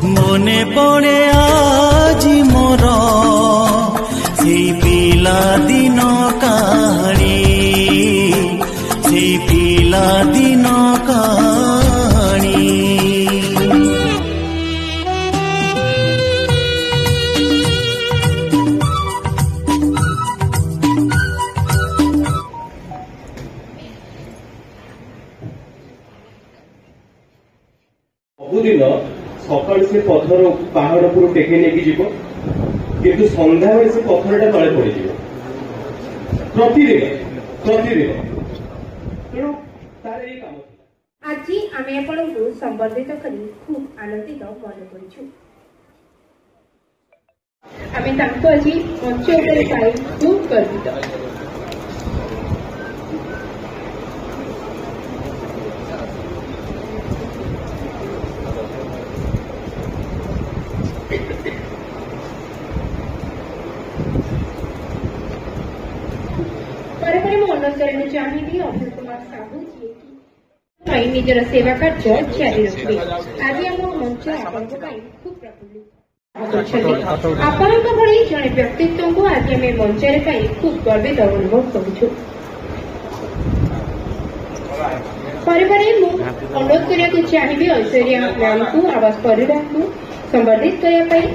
মনে পড়ে আজি মোর সেই পিলা দিন কাহানি, সেই পিলা দিন কাহানি। ସବୁଦିନ ସକାଳୁ ସେ ପଥର ପାହାଡ ଉପରୁ ଟେକି ନେଇକି ଯିବ, କିନ୍ତୁ ସନ୍ଧ୍ୟାବେଳେ ସେ ପଥରଟା ତଳେ ପଡିଯିବ ପ୍ରତିଦିନ ପ୍ରତିଦିନ। ତେଣୁ ତାର ଏଇ କାମ ଥିଲା। ଆଜି ଆମେ ଆପଣଙ୍କୁ ସମ୍ବର୍ଦ୍ଧିତ କରି ଖୁବ୍ ଆନନ୍ଦିତ ମନେ କରିଛୁ। ଆମେ ତାଙ୍କୁ ଆଜି ମଞ୍ଚ ଉପରେ ପାଇ ଖୁବ୍ ଗର୍ବିତ। ପରେ ପରେ ମୁଁ ଅନୁରୋଧ କରିବାକୁ ଚାହିଁବି ଅଭୟ କୁମାର ସାହୁ ଯିଏକି ନିଜର ସେବା କାର୍ଯ୍ୟ ଜାରି ରଖିବେ। ଆଜି ଆମ ମଞ୍ଚ ଆପଣଙ୍କ ପାଇଁ ଖୁବ୍ ପ୍ରଫୁଲ୍ଲିତ। ଆପଣଙ୍କ ଭଳି ଜଣେ ବ୍ୟକ୍ତିତ୍ୱଙ୍କୁ ଆଜି ଆମେ ମଞ୍ଚରେ ପାଇ ଖୁବ୍ ଗର୍ବିତ ଅନୁଭବ କରୁଛୁ। ପରେ ପରେ ମୁଁ ଅନୁରୋଧ କରିବାକୁ ଚାହିଁବି ଐଶ୍ୱର୍ଯ୍ୟା ମ୍ୟାମଙ୍କୁ ଆବାସ ପରିଡ଼ାଙ୍କୁ ସମ୍ବର୍ଦ୍ଧିତ କରିବା ପାଇଁ।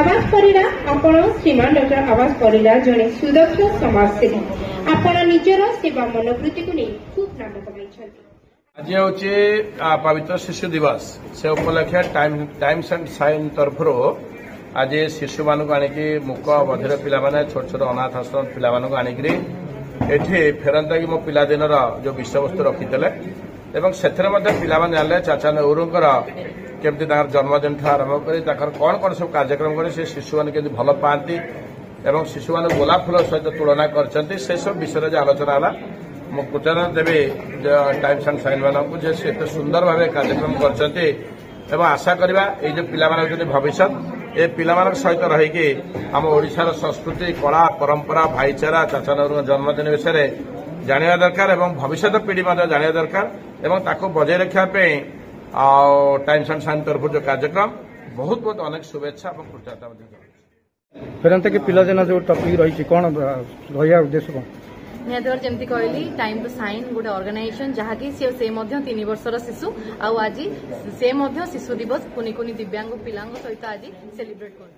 ଆବାସ ପରିଡ଼ା, ଆପଣ ଶ୍ରୀମାନ ଡକ୍ଟର ଆବାସ ପରିଡ଼ା ଜଣେ ସୁଦକ୍ଷ ସମାଜସେବୀ। ଆପଣ ନିଜର ସେବା ମନୋବୃତ୍ତିକୁ ନେଇ ଖୁବ୍ ନାମ କମାଇଛନ୍ତି। आज हूँ पवित्र शिशु दिवस से उपलक्षे टाइम्स एंड साइन तरफ आज शिशु मान आनिकी मूक बधिर पिला छोट छोट अनाथ आश्रम पिला आनिकी एठी फेरंता कि मो पिलादिन जो विषय वस्तु रखी से पाने चाचा नेहरूंकर केमती जन्मदिन आरंभ कर कौन कौन सब कार्यक्रम कर शिशु मैंने केमती भल पाती एवं शिशु मैंने गोलाप फूल सहित तुलना कर सब विषय आलोचना है। मु कृतज्ञता देवी टाइम्स एंड साइन मान को एत सुंदर भाव कार्यक्रम कर आशा करवा ये जो पिला भविष्य ए पिला सहित रहीकि आम ओडिशार संस्कृति कला परंपरा भाईचारा चाचा नेहरू जन्मदिन विषय जाना दरकार और भविष्य पीढ़ी जाना दरकार और ताको बजाय रखापी टाइम्स एंड साइन तरफ जो कार्यक्रम बहुत बहुत अनेक शुभेच्छा और कृतज्ञता। फेरंता कि पिलादिन जो टपिक रही कौन रहा उद्देश्य कौन निहत जमी कहली टाइम टू साइन गोटे ऑर्गेनाइजेशन जहाँकि से 3 वर्षर शिशु आज से शिशु दिवस कुनि कुनि दिव्यांग पिला सहित आज सेलिब्रेट कर।